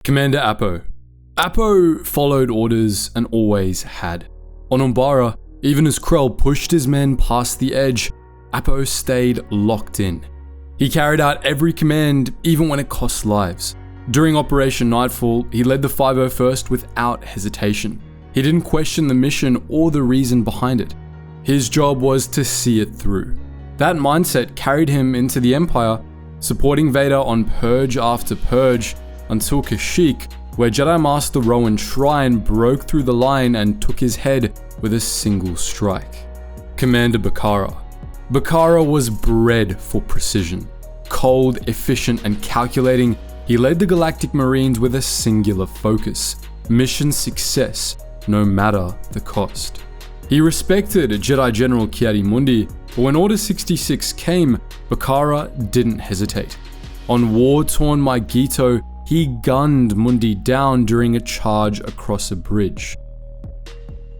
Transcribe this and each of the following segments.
Commander Appo. Appo followed orders and always had. On Umbara, even as Krell pushed his men past the edge, Appo stayed locked in. He carried out every command, even when it cost lives. During Operation Nightfall, he led the 501st without hesitation. He didn't question the mission or the reason behind it. His job was to see it through. That mindset carried him into the Empire, supporting Vader on purge after purge, until Kashyyyk, where Jedi Master Rowan Shrine broke through the line and took his head with a single strike. Commander Bacara. Bacara was bred for precision. Cold, efficient, and calculating, he led the Galactic Marines with a singular focus: mission success, no matter the cost. He respected Jedi General Ki-Adi-Mundi, but when Order 66 came, Bacara didn't hesitate. On war-torn Mygeeto, he gunned Mundi down during a charge across a bridge.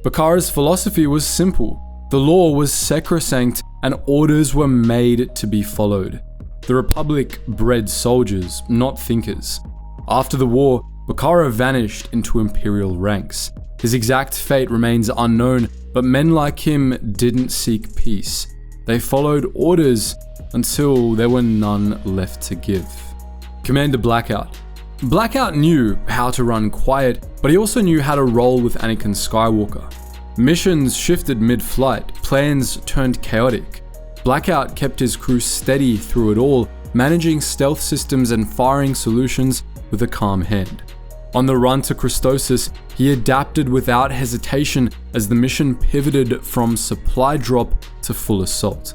Bacara's philosophy was simple. The law was sacrosanct and orders were made to be followed. The Republic bred soldiers, not thinkers. After the war, Bacara vanished into Imperial ranks. His exact fate remains unknown, but men like him didn't seek peace. They followed orders until there were none left to give. Commander Blackout. Blackout knew how to run quiet, but he also knew how to roll with Anakin Skywalker. Missions shifted mid-flight, plans turned chaotic. Blackout kept his crew steady through it all, managing stealth systems and firing solutions with a calm hand. On the run to Christosis, he adapted without hesitation as the mission pivoted from supply drop to full assault.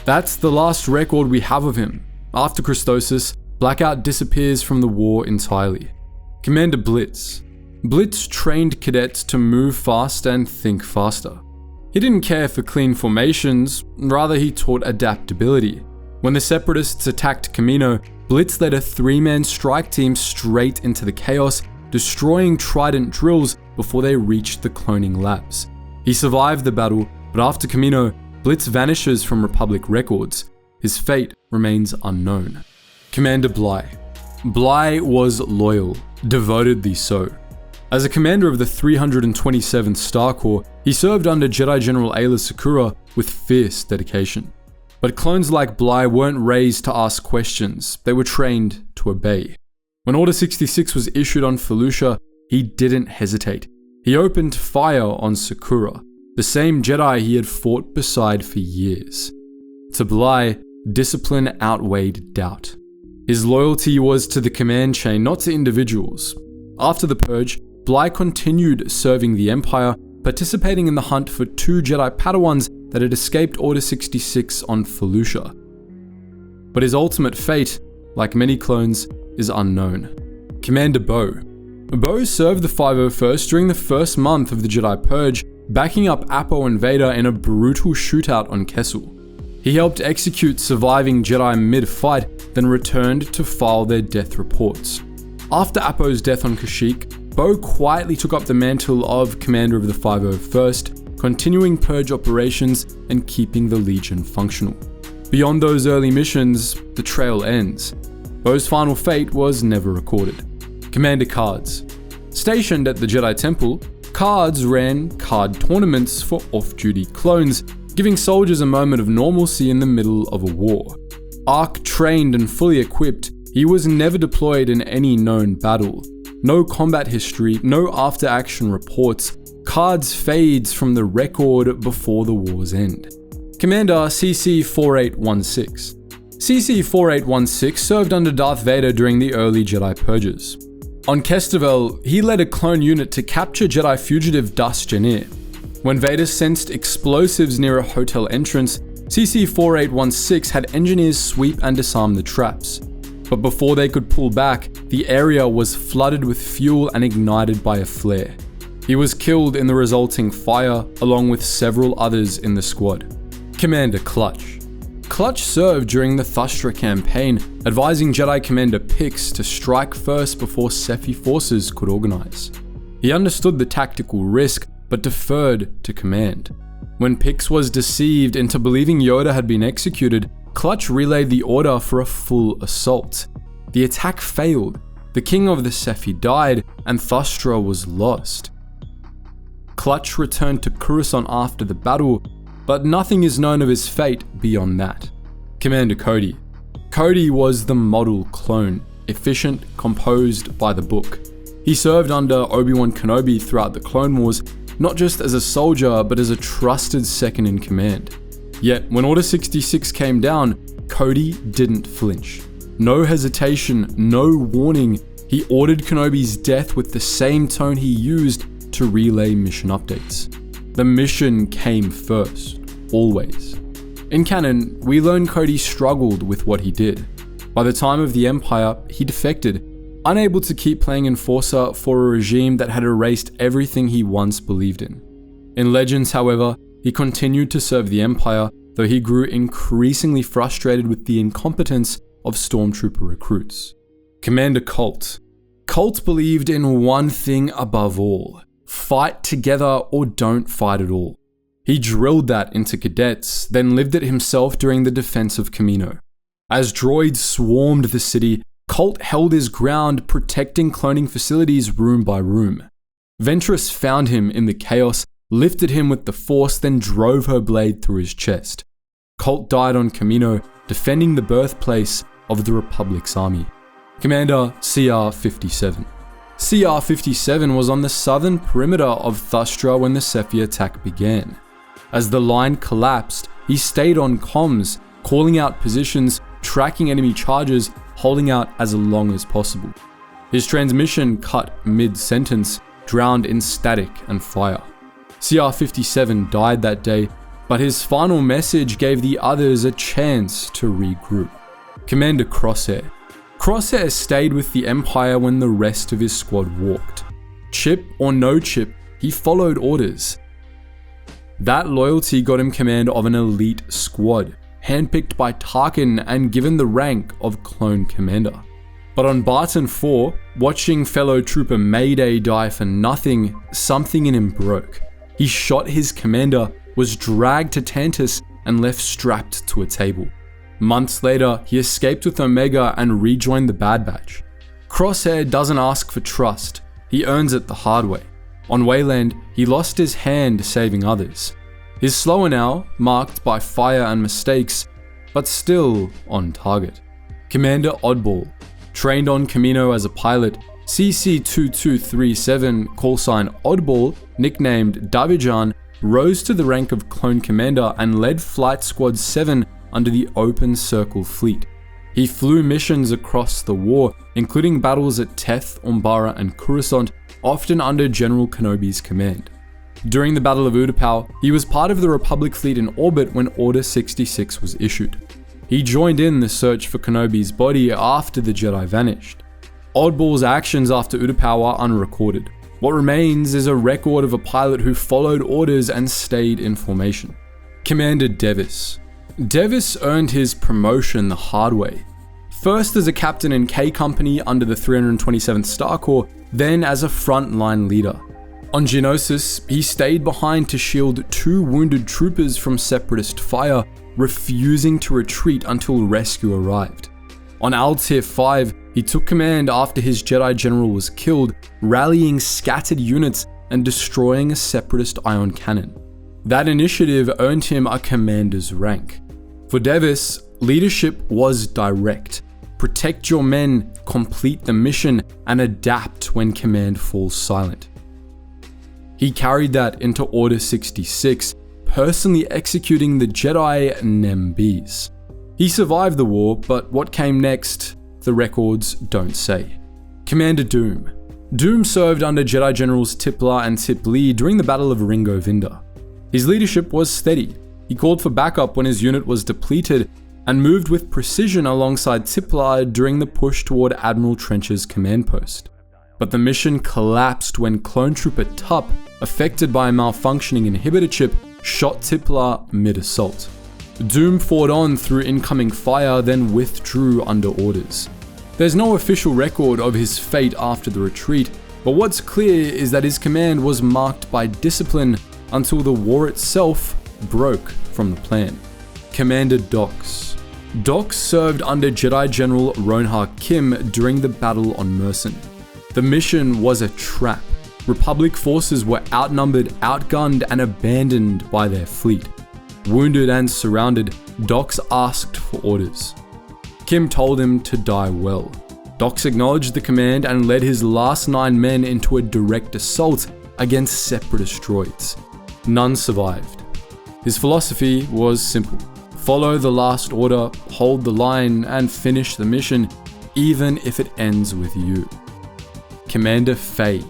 That's the last record we have of him. After Christosis, Blackout disappears from the war entirely. Commander Blitz. Blitz trained cadets to move fast and think faster. He didn't care for clean formations, rather he taught adaptability. When the Separatists attacked Kamino, Blitz led a 3-man strike team straight into the chaos, destroying Trident drills before they reached the cloning labs. He survived the battle, but after Kamino, Blitz vanishes from Republic records. His fate remains unknown. Commander Bly. Bly was loyal, devotedly so. As a commander of the 327th Star Corps, he served under Jedi General Aayla Secura with fierce dedication. But clones like Bly weren't raised to ask questions, they were trained to obey. When Order 66 was issued on Felucia, he didn't hesitate. He opened fire on Secura, the same Jedi he had fought beside for years. To Bly, discipline outweighed doubt. His loyalty was to the command chain, not to individuals. After the Purge, Bly continued serving the Empire, participating in the hunt for 2 Jedi Padawans that had escaped Order 66 on Felucia. But his ultimate fate, like many clones, is unknown. Commander Bo. Bo served the 501st during the first month of the Jedi Purge, backing up Appo and Vader in a brutal shootout on Kessel. He helped execute surviving Jedi mid-fight, then returned to file their death reports. After Appo's death on Kashyyyk, Bo quietly took up the mantle of Commander of the 501st, continuing Purge operations and keeping the Legion functional. Beyond those early missions, the trail ends. Bo's final fate was never recorded. Commander Cards. Stationed at the Jedi Temple, Cards ran card tournaments for off-duty clones, giving soldiers a moment of normalcy in the middle of a war. Arc trained and fully equipped, he was never deployed in any known battle. No combat history, no after-action reports. Cards fades from the record before the war's end. Commander CC-4816. CC-4816 served under Darth Vader during the early Jedi Purges. On Kestervel, he led a clone unit to capture Jedi fugitive Das Janir. When Vader sensed explosives near a hotel entrance, CC-4816 had engineers sweep and disarm the traps. But before they could pull back, the area was flooded with fuel and ignited by a flare. He was killed in the resulting fire, along with several others in the squad. Commander Clutch. Clutch served during the Thustra campaign, advising Jedi Commander Pix to strike first before Sephi forces could organize. He understood the tactical risk, but deferred to command. When Pix was deceived into believing Yoda had been executed, Clutch relayed the order for a full assault. The attack failed. The king of the Faie died, and Thustra was lost. Clutch returned to Coruscant after the battle, but nothing is known of his fate beyond that. Commander Cody. Cody was the model clone, efficient, composed by the book. He served under Obi-Wan Kenobi throughout the Clone Wars, not just as a soldier, but as a trusted second in command. Yet, when Order 66 came down, Cody didn't flinch. No hesitation, no warning, he ordered Kenobi's death with the same tone he used to relay mission updates. The mission came first, always. In canon, we learn Cody struggled with what he did. By the time of the Empire, he defected, unable to keep playing Enforcer for a regime that had erased everything he once believed in. In Legends, however, he continued to serve the Empire, though he grew increasingly frustrated with the incompetence of Stormtrooper recruits. Commander Colt. Colt believed in one thing above all: fight together or don't fight at all. He drilled that into cadets, then lived it himself during the defense of Kamino. As droids swarmed the city, Colt held his ground, protecting cloning facilities room by room. Ventress found him in the chaos, lifted him with the Force, then drove her blade through his chest. Colt died on Kamino, defending the birthplace of the Republic's army. Commander CR-57. CR-57 was on the southern perimeter of Thustra when the Faie attack began. As the line collapsed, he stayed on comms, calling out positions, tracking enemy charges, holding out as long as possible. His transmission cut mid-sentence, drowned in static and fire. CR-57 died that day, but his final message gave the others a chance to regroup. Commander Crosshair. Crosshair stayed with the Empire when the rest of his squad walked. Chip or no chip, he followed orders. That loyalty got him command of an elite squad, handpicked by Tarkin and given the rank of Clone Commander. But on Barton 4, watching fellow trooper Mayday die for nothing, something in him broke. He shot his commander, was dragged to Tantus, and left strapped to a table. Months later, he escaped with Omega and rejoined the Bad Batch. Crosshair doesn't ask for trust, he earns it the hard way. On Wayland, he lost his hand saving others. He's slower now, marked by fire and mistakes, but still on target. Commander Oddball. Trained on Kamino as a pilot, CC-2237, callsign Oddball, nicknamed Davijan, rose to the rank of Clone Commander and led Flight Squad 7 under the Open Circle Fleet. He flew missions across the war, including battles at Teth, Umbara, and Coruscant, often under General Kenobi's command. During the Battle of Utapau, he was part of the Republic fleet in orbit when Order 66 was issued. He joined in the search for Kenobi's body after the Jedi vanished. Oddball's actions after Utapau are unrecorded. What remains is a record of a pilot who followed orders and stayed in formation. Commander Deviss. Deviss earned his promotion the hard way. First as a captain in K Company under the 327th Star Corps, then as a frontline leader. On Geonosis, he stayed behind to shield 2 wounded troopers from Separatist fire, refusing to retreat until rescue arrived. On Altair 5, he took command after his Jedi general was killed, rallying scattered units and destroying a Separatist ion cannon. That initiative earned him a commander's rank. For Deviss, leadership was direct. Protect your men, complete the mission, and adapt when command falls silent. He carried that into Order 66, personally executing the Jedi NEMBs. He survived the war, but what came next, the records don't say. Commander Doom. Doom served under Jedi Generals Tiplar and Tip Lee during the Battle of Ringo Vinda. His leadership was steady. He called for backup when his unit was depleted and moved with precision alongside Tiplar during the push toward Admiral Trench's command post. But the mission collapsed when Clone Trooper Tup, affected by a malfunctioning inhibitor chip, shot Tiplar mid-assault. Doom fought on through incoming fire, then withdrew under orders. There's no official record of his fate after the retreat, but what's clear is that his command was marked by discipline until the war itself broke from the plan. Commander Dox. Doc served under Jedi General Ronhar Kim during the battle on Mercen. The mission was a trap. Republic forces were outnumbered, outgunned, and abandoned by their fleet. Wounded and surrounded, Dox asked for orders. Kim told him to die well. Dox acknowledged the command and led his last 9 men into a direct assault against separatist droids. None survived. His philosophy was simple: follow the last order, hold the line, and finish the mission, even if it ends with you. Commander Faie.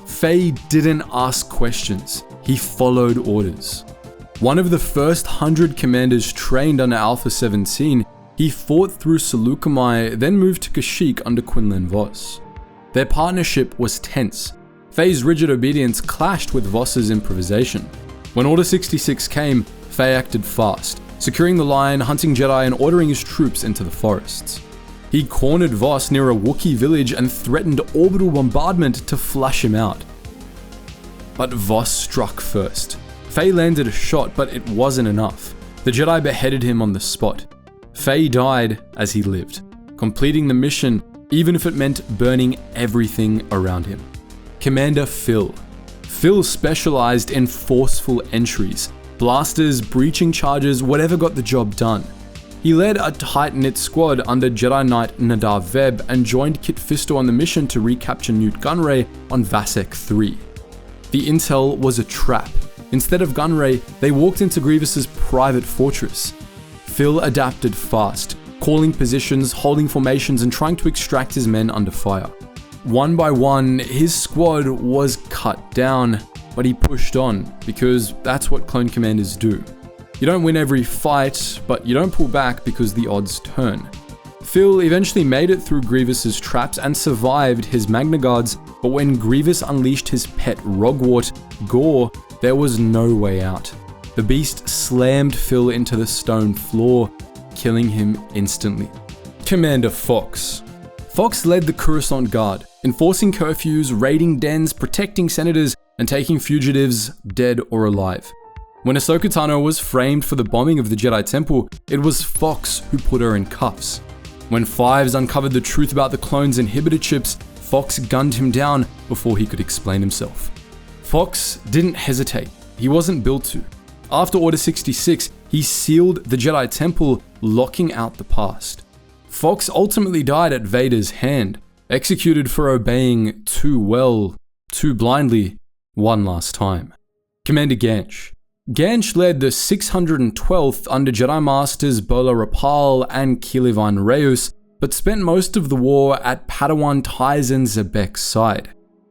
Faie didn't ask questions, he followed orders. One of the first 100 commanders trained under Alpha 17, he fought through Saleucami, then moved to Kashyyyk under Quinlan Vos. Their partnership was tense. Faie's rigid obedience clashed with Vos's improvisation. When Order 66 came, Faie acted fast, securing the line, hunting Jedi, and ordering his troops into the forests. He cornered Vos near a Wookiee village and threatened orbital bombardment to flush him out. But Vos struck first. Faie landed a shot, but it wasn't enough. The Jedi beheaded him on the spot. Faie died as he lived, completing the mission even if it meant burning everything around him. Commander Vill. Vill specialized in forceful entries, blasters, breaching charges, whatever got the job done. He led a tight-knit squad under Jedi Knight Nadav Veb and joined Kit Fisto on the mission to recapture Newt Gunray on Vasek 3. The intel was a trap. Instead of Gunray, they walked into Grievous's private fortress. Vill adapted fast, calling positions, holding formations, and trying to extract his men under fire. One by one, his squad was cut down, but he pushed on, because that's what clone commanders do. You don't win every fight, but you don't pull back because the odds turn. Vill eventually made it through Grievous's traps and survived his Magna Guards, but when Grievous unleashed his pet Rogwart, Gore, there was no way out. The beast slammed Vill into the stone floor, killing him instantly. Commander Fox. Fox led the Coruscant Guard, enforcing curfews, raiding dens, protecting senators, and taking fugitives, dead or alive. When Ahsoka Tano was framed for the bombing of the Jedi Temple, it was Fox who put her in cuffs. When Fives uncovered the truth about the clone's inhibitor chips, Fox gunned him down before he could explain himself. Fox didn't hesitate. He wasn't built to. After Order 66, he sealed the Jedi Temple, locking out the past. Fox ultimately died at Vader's hand, executed for obeying too well, too blindly, one last time. Commander Ganch. Ganch led the 612th under Jedi Masters Bola Rapal and Kilivan Reus, but spent most of the war at Padawan Tyson Zebek's side.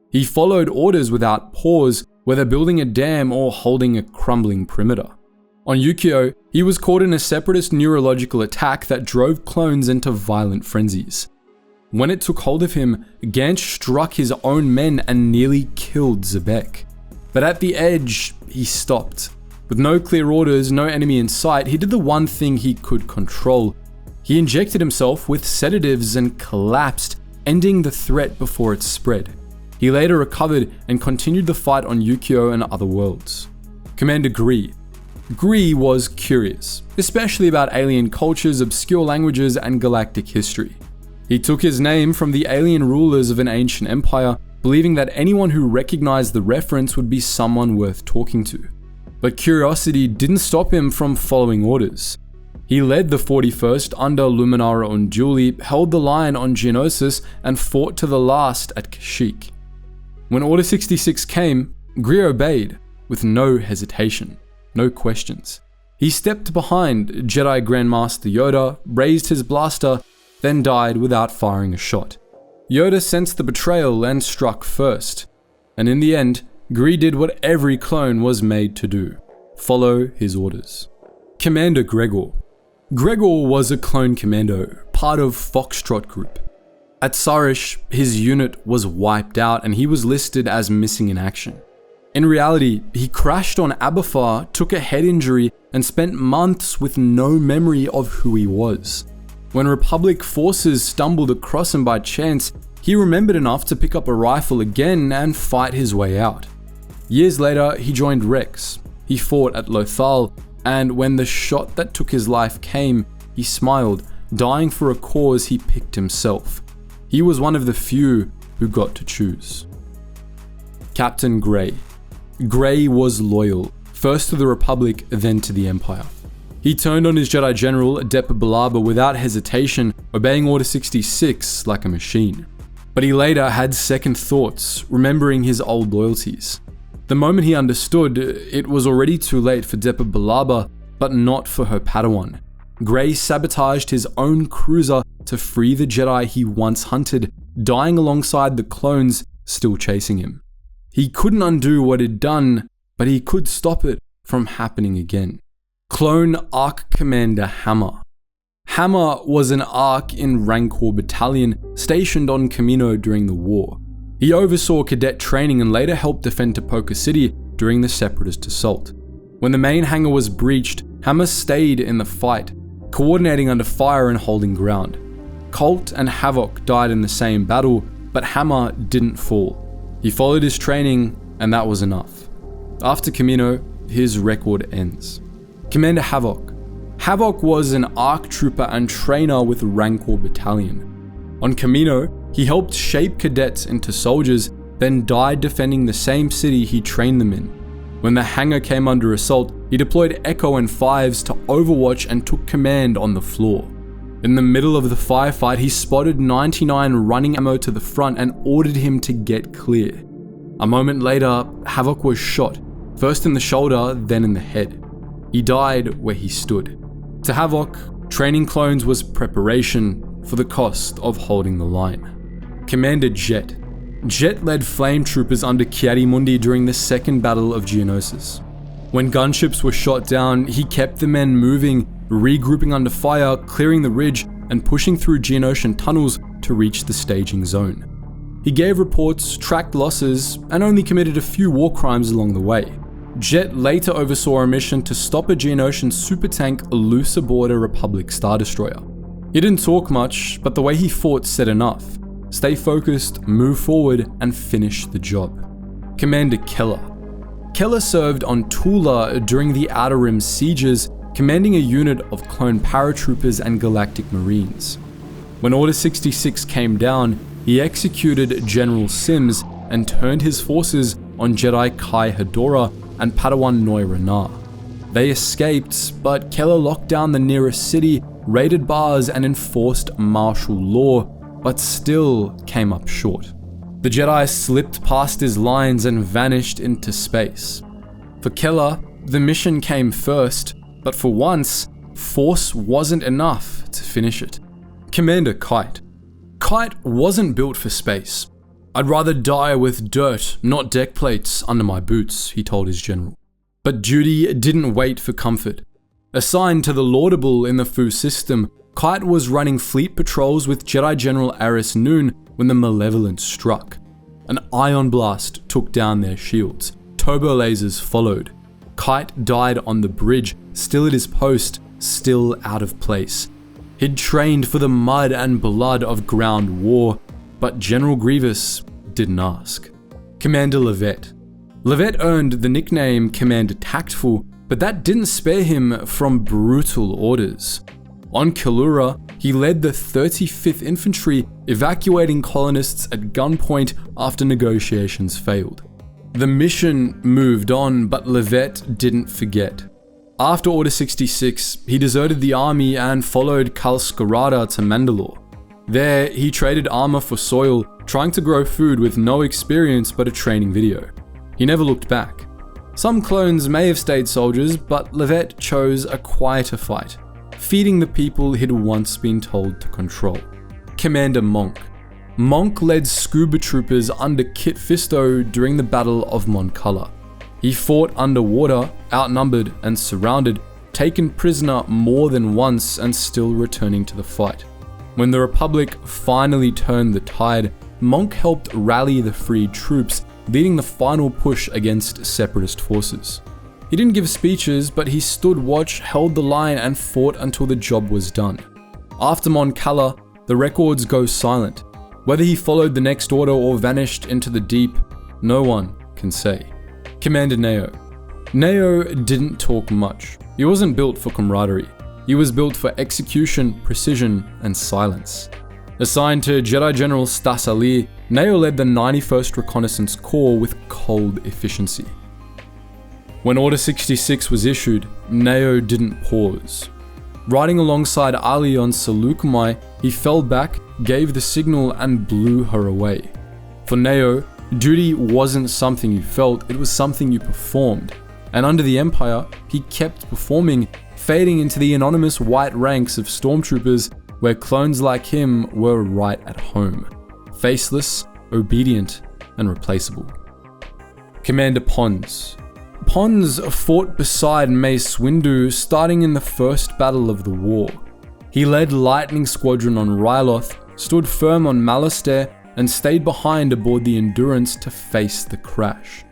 He followed orders without pause, whether building a dam or holding a crumbling perimeter. On Yukio, he was caught in a separatist neurological attack that drove clones into violent frenzies. When it took hold of him, Ganch struck his own men and nearly killed Zebek. But at the edge, he stopped. With no clear orders, no enemy in sight, he did the one thing he could control. He injected himself with sedatives and collapsed, ending the threat before it spread. He later recovered and continued the fight on Yukio and other worlds. Commander Gree. Gree was curious, especially about alien cultures, obscure languages, and galactic history. He took his name from the alien rulers of an ancient empire, believing that anyone who recognized the reference would be someone worth talking to. But curiosity didn't stop him from following orders. He led the 41st under Luminara Unduli, held the line on Geonosis, and fought to the last at Kashyyyk. When Order 66 came, Gree obeyed, with no hesitation, no questions. He stepped behind Jedi Grandmaster Yoda, raised his blaster, then died without firing a shot. Yoda sensed the betrayal and struck first. And in the end, Gree did what every clone was made to do: follow his orders. Commander Gregor. Gregor was a clone commando, part of Foxtrot Group. At Sarish, his unit was wiped out and he was listed as missing in action. In reality, he crashed on Abafar, took a head injury, and spent months with no memory of who he was. When Republic forces stumbled across him by chance, he remembered enough to pick up a rifle again and fight his way out. Years later, he joined Rex. He fought at Lothal, and when the shot that took his life came, he smiled, dying for a cause he picked himself. He was one of the few who got to choose. Captain Grey. Grey was loyal, first to the Republic, then to the Empire. He turned on his Jedi General, Depa Billaba, without hesitation, obeying Order 66 like a machine. But he later had second thoughts, remembering his old loyalties. The moment he understood, it was already too late for Depa Billaba, but not for her Padawan. Grey sabotaged his own cruiser to free the Jedi he once hunted, dying alongside the clones still chasing him. He couldn't undo what he'd done, but he could stop it from happening again. Clone Arc Commander Hammer. Hammer was an Arc in Rancor Battalion stationed on Kamino during the war. He oversaw cadet training and later helped defend Tapoka City during the Separatist assault. When the main hangar was breached, Hammer stayed in the fight, coordinating under fire and holding ground. Colt and Havoc died in the same battle, but Hammer didn't fall. He followed his training, and that was enough. After Kamino, his record ends. Commander Havoc. Havoc was an ARC trooper and trainer with Rancor Battalion. On Kamino, he helped shape cadets into soldiers, then died defending the same city he trained them in. When the hangar came under assault, he deployed Echo and Fives to overwatch and took command on the floor. In the middle of the firefight, he spotted 99 running ammo to the front and ordered him to get clear. A moment later, Havoc was shot, first in the shoulder, then in the head. He died where he stood. To Havoc, training clones was preparation for the cost of holding the line. Commander Jet. Jet led flame troopers under Kiadimundi during the Second Battle of Geonosis. When gunships were shot down, he kept the men moving, regrouping under fire, clearing the ridge, and pushing through Geonosian tunnels to reach the staging zone. He gave reports, tracked losses, and only committed a few war crimes along the way. Jet later oversaw a mission to stop a Geonosian supertank loose aboard a Republic Star Destroyer. He didn't talk much, but the way he fought said enough. Stay focused, move forward, and finish the job. Commander Keller. Keller served on Tula during the Outer Rim sieges, commanding a unit of clone paratroopers and galactic marines. When Order 66 came down, he executed General Sims and turned his forces on Jedi Kai Hedora and Padawan Noi Ranar. They escaped, but Keller locked down the nearest city, raided bars, and enforced martial law, but still came up short. The Jedi slipped past his lines and vanished into space. For Keller, the mission came first, but for once, force wasn't enough to finish it. Commander Kite. Kite wasn't built for space. "I'd rather die with dirt, not deck plates, under my boots," he told his general. But duty didn't wait for comfort. Assigned to the Laudable in the Fu system, Kite was running fleet patrols with Jedi General Aris Noon when the Malevolent struck. An ion blast took down their shields. Turbo lasers followed. Kite died on the bridge, still at his post, still out of place. He'd trained for the mud and blood of ground war, but General Grievous didn't ask. Commander Levet. Levet earned the nickname Commander Tactful, but that didn't spare him from brutal orders. On Killura, he led the 35th Infantry, evacuating colonists at gunpoint after negotiations failed. The mission moved on, but Levet didn't forget. After Order 66, he deserted the army and followed Kal Skirata to Mandalore. There, he traded armor for soil, trying to grow food with no experience but a training video. He never looked back. Some clones may have stayed soldiers, but Levet chose a quieter fight, feeding the people he'd once been told to control. Commander Monnk. Monnk led scuba troopers under Kit Fisto during the Battle of Mon Cala. He fought underwater, outnumbered and surrounded, taken prisoner more than once and still returning to the fight. When the Republic finally turned the tide, Monnk helped rally the freed troops, leading the final push against Separatist forces. He didn't give speeches, but he stood watch, held the line, and fought until the job was done. After Mon Cala, the records go silent. Whether he followed the next order or vanished into the deep, no one can say. Commander Neyo. Neyo didn't talk much. He wasn't built for camaraderie. He was built for execution, precision, and silence. Assigned to Jedi General Stas Ali, Neyo led the 91st Reconnaissance Corps with cold efficiency. When Order 66 was issued, Neyo didn't pause. Riding alongside Ali on Saleucami, he fell back, gave the signal, and blew her away. For Neyo, duty wasn't something you felt, it was something you performed. And under the Empire, he kept performing, fading into the anonymous white ranks of stormtroopers where clones like him were right at home. Faceless, obedient, and replaceable. Commander Pons. Pons fought beside Mace Windu starting in the first battle of the war. He led Lightning Squadron on Ryloth, stood firm on Malastare, and stayed behind aboard the Endurance to face the crash.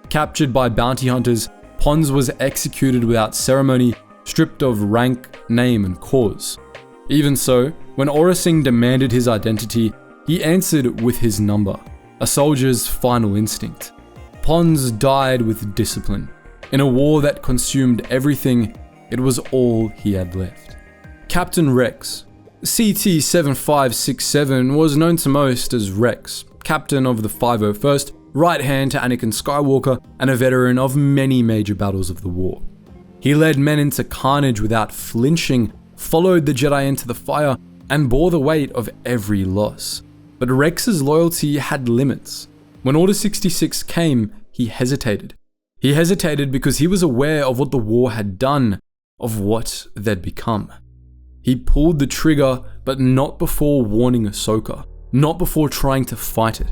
Captured by bounty hunters, Pons was executed without ceremony, stripped of rank, name, and cause. Even so, when Aurra Sing demanded his identity, he answered with his number, a soldier's final instinct. Pons died with discipline. In a war that consumed everything, it was all he had left. Captain Rex. CT-7567 was known to most as Rex, captain of the 501st, right hand to Anakin Skywalker, and a veteran of many major battles of the war. He led men into carnage without flinching, followed the Jedi into the fire, and bore the weight of every loss. But Rex's loyalty had limits. When Order 66 came, he hesitated. He hesitated because he was aware of what the war had done, of what they'd become. He pulled the trigger, but not before warning Ahsoka, not before trying to fight it.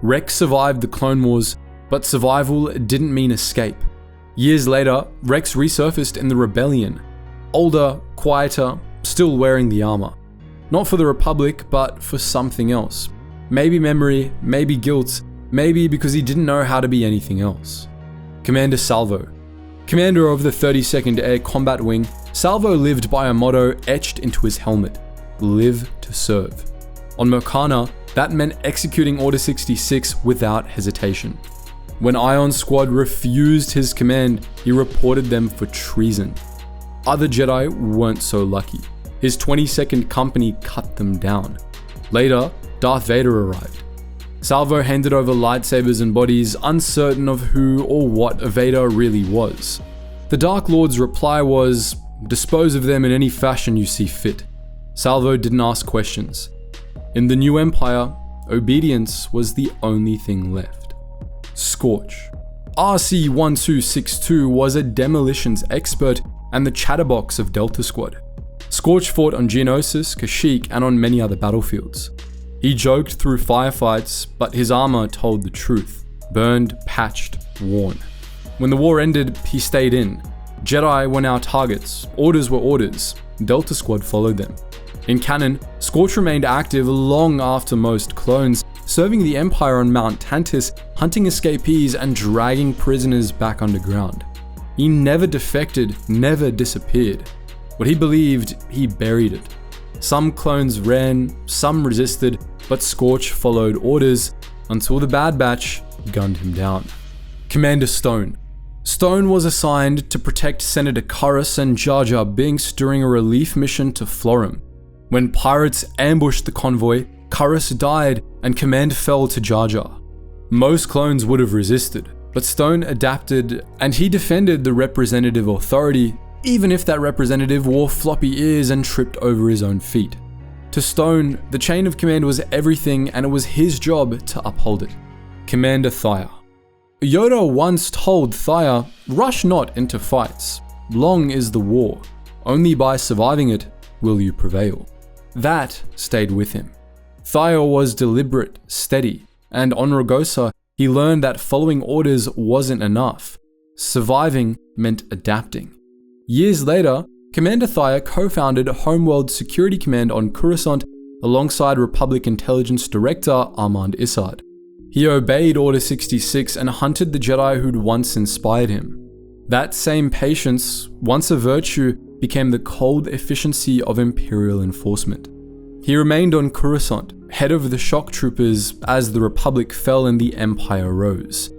Rex survived the Clone Wars, but survival didn't mean escape. Years later, Rex resurfaced in the Rebellion, older, quieter, still wearing the armor. Not for the Republic, but for something else. Maybe memory, maybe guilt, maybe because he didn't know how to be anything else. Commander Salvo. Commander of the 32nd Air Combat Wing, Salvo lived by a motto etched into his helmet: live to serve. On Mokana, that meant executing Order 66 without hesitation. When Ion Squad refused his command, he reported them for treason. Other Jedi weren't so lucky. His 22nd Company cut them down. Later, Darth Vader arrived. Salvo handed over lightsabers and bodies, uncertain of who or what Vader really was. The Dark Lord's reply was, dispose of them in any fashion you see fit. Salvo didn't ask questions. In the new Empire, obedience was the only thing left. Scorch. RC-1262 was a demolitions expert and the chatterbox of Delta Squad. Scorch fought on Geonosis, Kashyyyk, and on many other battlefields. He joked through firefights, but his armor told the truth. Burned, patched, worn. When the war ended, he stayed in. Jedi were now targets, orders were orders, Delta Squad followed them. In canon, Scorch remained active long after most clones, serving the Empire on Mount Tantis, hunting escapees and dragging prisoners back underground. He never defected, never disappeared. What he believed, he buried it. Some clones ran, some resisted, but Scorch followed orders until the Bad Batch gunned him down. Commander Stone. Stone was assigned to protect Senator Curris and Jar Jar Binks during a relief mission to Florum. When pirates ambushed the convoy, Curris died and command fell to Jar Jar. Most clones would have resisted, but Stone adapted and he defended the representative authority, even if that representative wore floppy ears and tripped over his own feet. To Stone, the chain of command was everything and it was his job to uphold it. Commander Thire. Yoda once told Thire, rush not into fights. Long is the war. Only by surviving it will you prevail. That stayed with him. Thire was deliberate, steady, and on Ragosa, he learned that following orders wasn't enough. Surviving meant adapting. Years later, Commander Thire co-founded Homeworld Security Command on Coruscant alongside Republic Intelligence Director Armand Issard. He obeyed Order 66 and hunted the Jedi who'd once inspired him. That same patience, once a virtue, became the cold efficiency of Imperial enforcement. He remained on Coruscant, head of the shock troopers as the Republic fell and the Empire rose.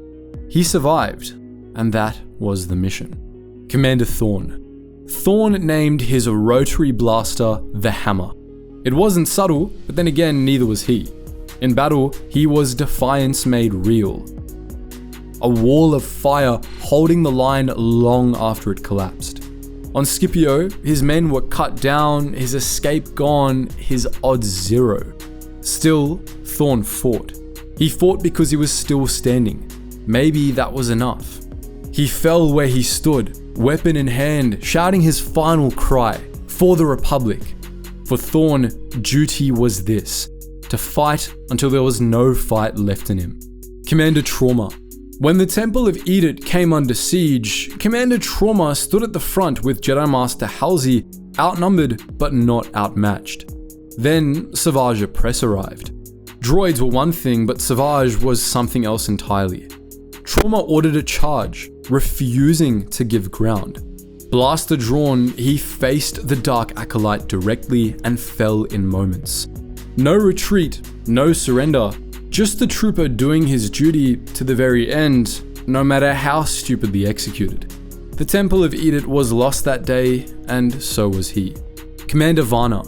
He survived, and that was the mission. Commander Thorn. Thorn named his rotary blaster the Hammer. It wasn't subtle, but then again, neither was he. In battle, he was defiance made real. A wall of fire holding the line long after it collapsed. On Scipio, his men were cut down, his escape gone, his odds 0. Still, Thorn fought. He fought because he was still standing. Maybe that was enough. He fell where he stood, weapon in hand, shouting his final cry, for the Republic. For Thorn, duty was this, to fight until there was no fight left in him. Commander Trauma. When the Temple of Edict came under siege, Commander Trauma stood at the front with Jedi Master Halsey, outnumbered but not outmatched. Then Savage Press arrived. Droids were one thing, but Savage was something else entirely. Trauma ordered a charge, refusing to give ground. Blaster drawn, he faced the Dark Acolyte directly and fell in moments. No retreat, no surrender, just the trooper doing his duty to the very end, no matter how stupidly executed. The Temple of Edict was lost that day, and so was he. Commander Varna.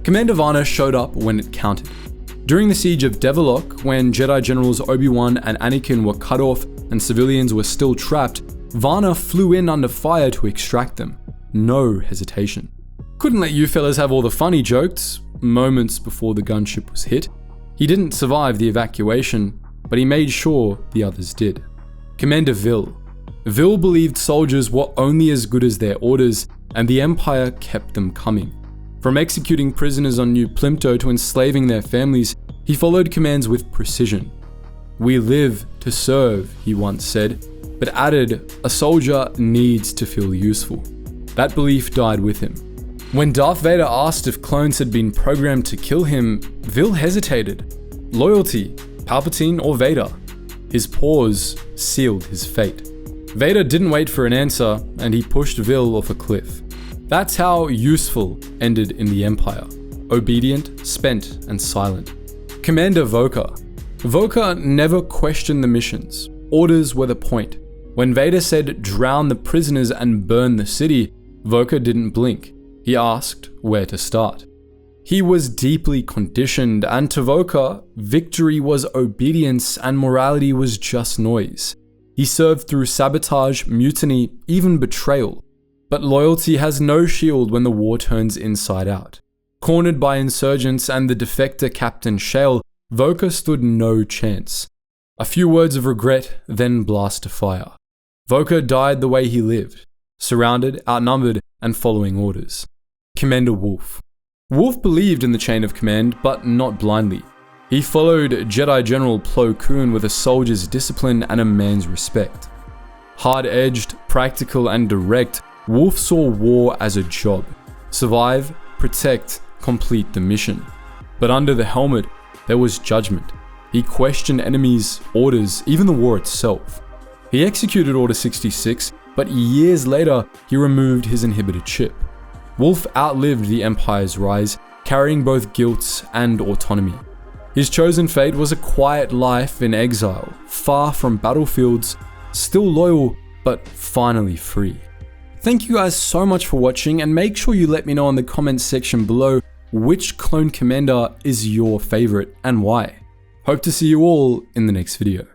Commander Varna showed up when it counted. During the siege of Devill, when Jedi Generals Obi-Wan and Anakin were cut off and civilians were still trapped, Varna flew in under fire to extract them. No hesitation. Couldn't let you fellas have all the funny jokes moments before the gunship was hit. He didn't survive the evacuation, but he made sure the others did. Commander Vill. Vill believed soldiers were only as good as their orders, and the Empire kept them coming. From executing prisoners on New Plimto to enslaving their families, he followed commands with precision. "We live to serve," he once said, but added, "A soldier needs to feel useful." That belief died with him. When Darth Vader asked if clones had been programmed to kill him, Vill hesitated. Loyalty, Palpatine or Vader? His pause sealed his fate. Vader didn't wait for an answer, and he pushed Vill off a cliff. That's how useful ended in the Empire. Obedient, spent, and silent. Commander Voca. Voca never questioned the missions. Orders were the point. When Vader said drown the prisoners and burn the city, Voca didn't blink. He asked where to start. He was deeply conditioned, and to Voca, victory was obedience and morality was just noise. He served through sabotage, mutiny, even betrayal. But loyalty has no shield when the war turns inside out. Cornered by insurgents and the defector Captain Shale, Voca stood no chance. A few words of regret, then blast to fire. Voca died the way he lived, surrounded, outnumbered, and following orders. Commander Wolffe. Wolffe believed in the chain of command, but not blindly. He followed Jedi General Plo Koon with a soldier's discipline and a man's respect. Hard-edged, practical, and direct, Wolffe saw war as a job. Survive, protect, complete the mission. But under the helmet, there was judgment. He questioned enemies, orders, even the war itself. He executed Order 66, but years later, he removed his inhibitor chip. Wolffe outlived the Empire's rise, carrying both guilt and autonomy. His chosen fate was a quiet life in exile, far from battlefields, still loyal, but finally free. Thank you guys so much for watching, and make sure you let me know in the comments section below which clone commander is your favorite and why. Hope to see you all in the next video.